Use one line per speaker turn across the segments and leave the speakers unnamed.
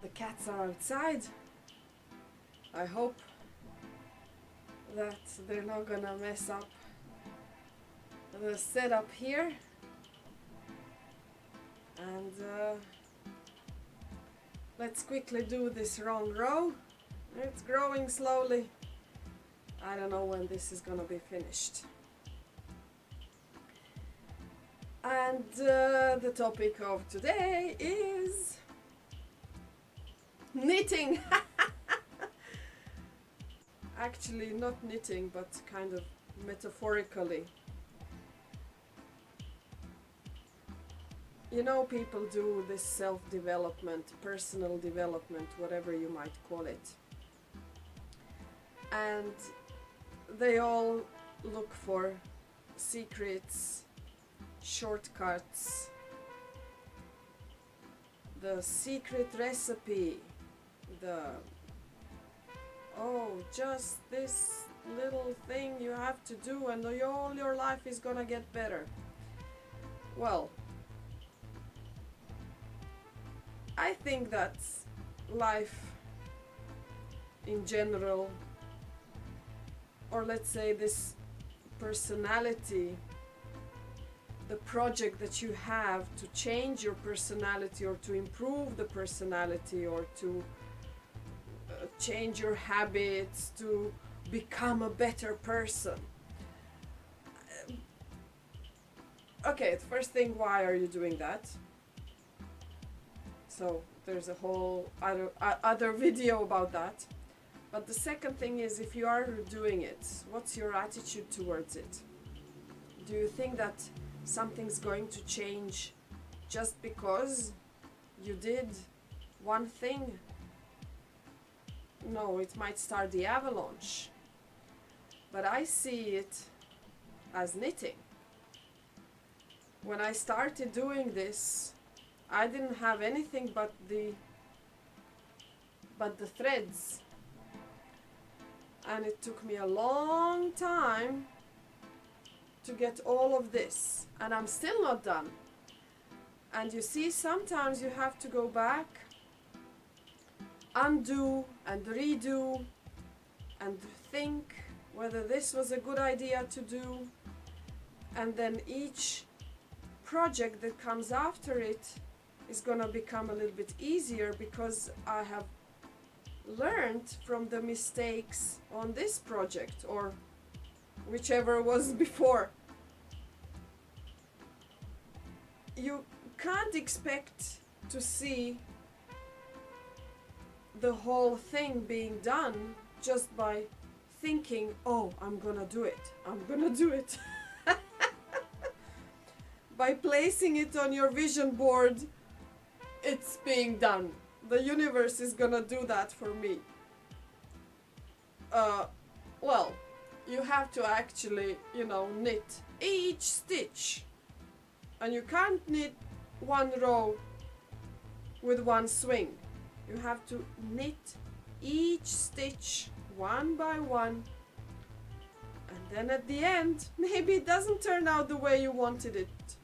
The cats are outside. I hope that they're not gonna mess up the setup here. And let's quickly do this wrong row. It's growing slowly. I don't know when this is gonna be finished. And the topic of today is knitting. Actually, not knitting, but kind of metaphorically. You know, people do this self-development, personal development, whatever you might call it. And they all look for secrets, shortcuts, the secret recipe, just this little thing you have to do and all your life is gonna get better. Well, I think that life in general, or let's say this personality, the project that you have to change your personality or to improve the personality or to change your habits, to become a better person. Okay, the first thing, why are you doing that? So there's a whole other video about that. But the second thing is, if you are doing it, what's your attitude towards it? Do you think that something's going to change just because you did one thing? No, it might start the avalanche. But I see it as knitting. When I started doing this, I didn't have anything but the threads. And it took me a long time to get all of this. And I'm still not done. And you see, sometimes you have to go back, undo and redo and think whether this was a good idea to do. And then each project that comes after it is gonna become a little bit easier because I have learned from the mistakes on this project or whichever was before. You can't expect to see the whole thing being done just by thinking, oh, I'm gonna do it. By placing it on your vision board, it's being done. The universe is gonna do that for me. Well, you have to actually, knit each stitch. And you can't knit one row with one swing. You have to knit each stitch one by one. And then at the end, maybe it doesn't turn out the way you wanted it.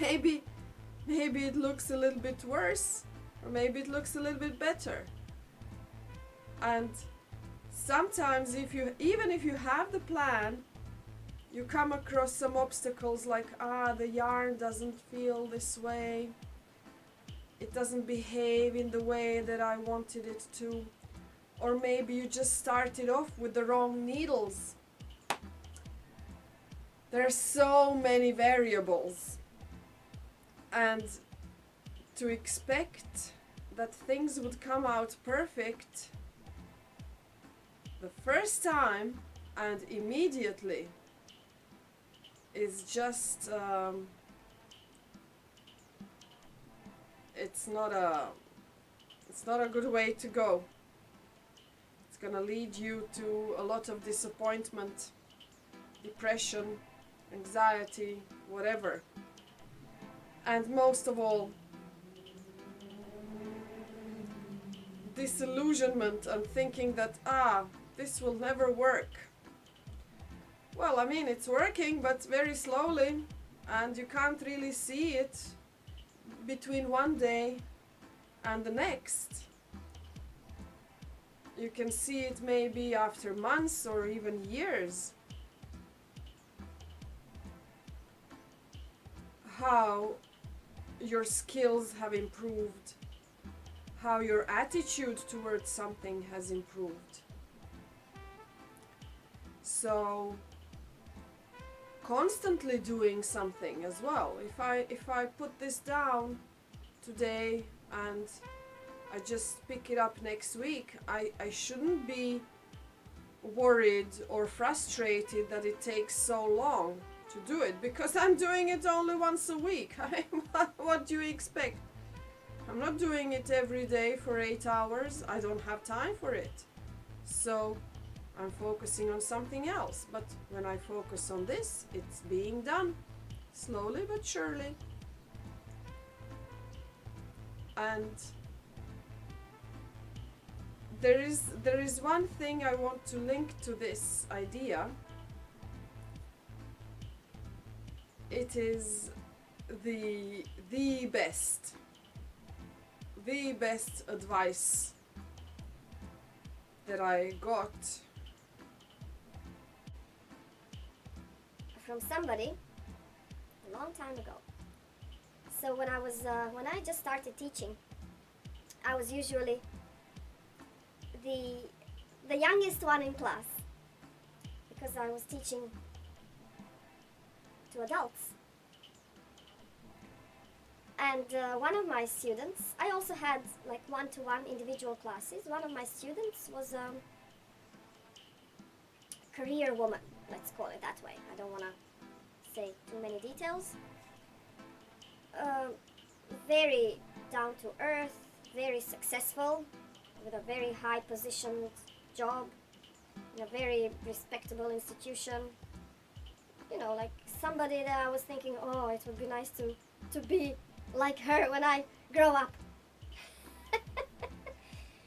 Maybe it looks a little bit worse, or maybe it looks a little bit better. And sometimes even if you have the plan, you come across some obstacles like, the yarn doesn't feel this way, it doesn't behave in the way that I wanted it to, or maybe you just started off with the wrong needles. There are so many variables, and to expect that things would come out perfect the first time and immediately is just it's not a good way to go. It's gonna lead you to a lot of disappointment, depression, anxiety, whatever. And most of all, disillusionment and thinking that, this will never work. Well, I mean, it's working, but very slowly, and you can't really see it between one day and the next. You can see it maybe after months or even years. How your skills have improved, how your attitude towards something has improved. So constantly doing something as well. If I put this down today and I just pick it up next week, I shouldn't be worried or frustrated that it takes so long to do it, because I'm doing it only once a week. I mean, what do you expect? I'm not doing it every day for 8 hours. I don't have time for it. So I'm focusing on something else. But when I focus on this, it's being done slowly but surely. And there is one thing I want to link to this idea. It is the best advice that I got
from somebody a long time ago. So when I just started teaching, I was usually the youngest one in class, because I was teaching to adults. And one of my students, I also had like one-to-one individual classes. One of my students was a career woman, let's call it that way. I don't want to say too many details. Very down to earth, very successful, with a very high positioned job in a very respectable institution. You know, like somebody that I was thinking, oh, it would be nice to be like her when I grow up.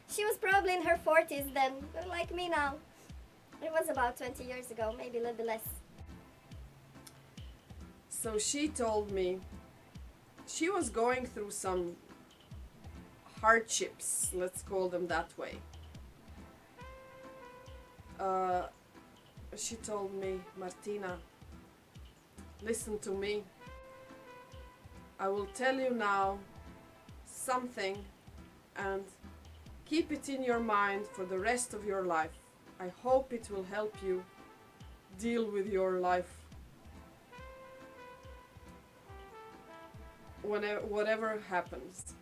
She was probably in her 40s then, like me now. It was about 20 years ago, maybe a little bit less.
So she told me she was going through some hardships, let's call them that way. She told me, Martina, listen to me. I will tell you now something, and keep it in your mind for the rest of your life. I hope it will help you deal with your life, whatever happens.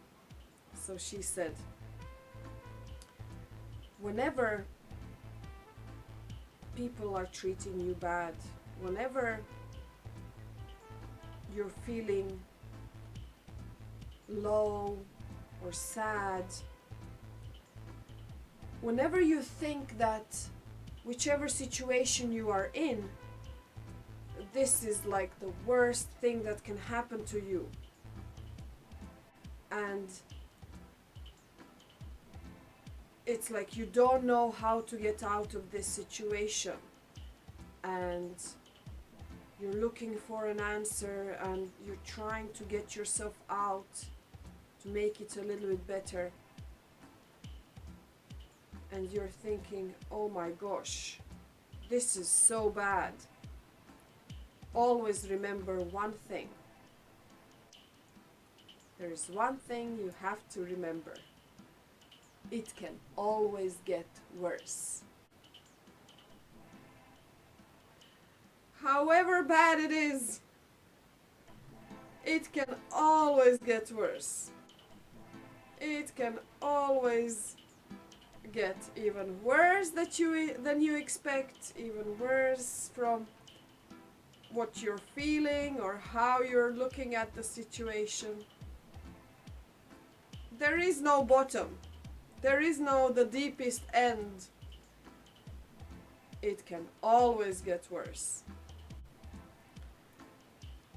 So she said, whenever people are treating you bad, whenever you're feeling low or sad, whenever you think that whichever situation you are in, this is like the worst thing that can happen to you, and it's like you don't know how to get out of this situation, and you're looking for an answer, and you're trying to get yourself out to make it a little bit better, and you're thinking, oh my gosh, this is so bad. Always remember one thing. there is one thing you have to remember. It can always get worse. However bad it is, it can always get worse. It can always get even worse than you expect, even worse from what you're feeling or how you're looking at the situation. There is no bottom. There is no the deepest end. It can always get worse.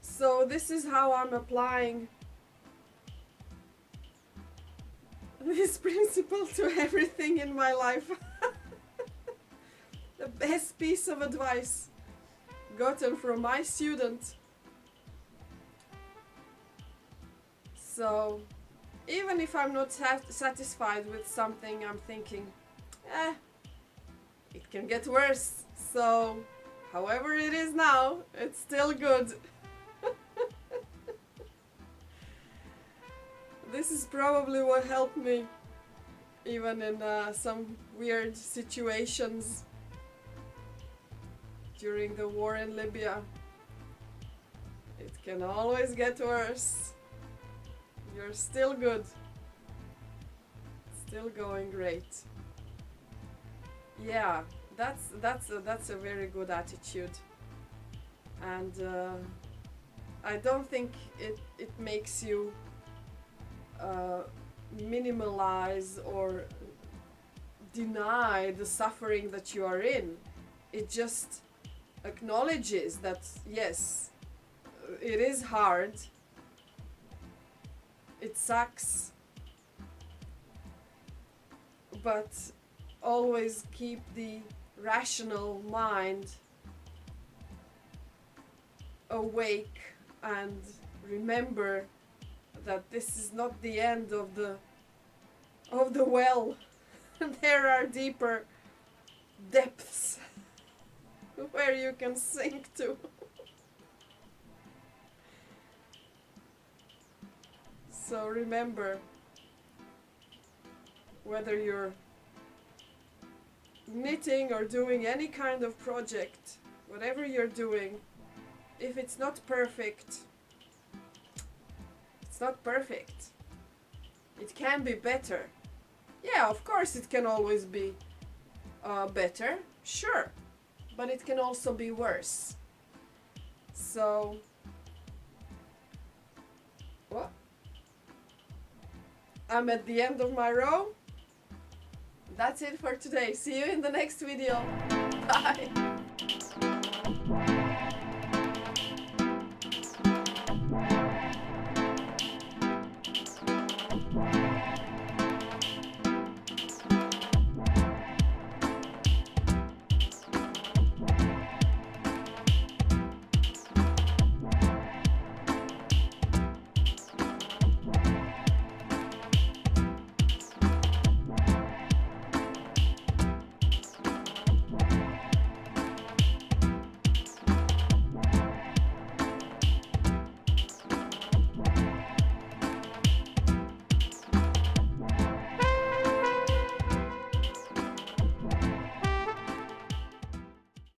So this is how I'm applying this principle to everything in my life. The best piece of advice gotten from my student. So even if I'm not satisfied with something, I'm thinking, it can get worse. So however it is now, it's still good. This is probably what helped me even in some weird situations during the war in Libya. It can always get worse. You're still good. Still going great. Yeah, that's a very good attitude. And I don't think it makes you minimalize or deny the suffering that you are in. It just acknowledges that yes, it is hard, it sucks, but always keep the rational mind awake and remember that this is not the end of the well. There are deeper depths where you can sink to. So remember, whether you're knitting or doing any kind of project, whatever you're doing, if it's not perfect, it's not perfect. It can be better. Yeah, of course it can always be better, sure, but it can also be worse. So, what? I'm at the end of my row. That's it for today. See you in the next video. Bye.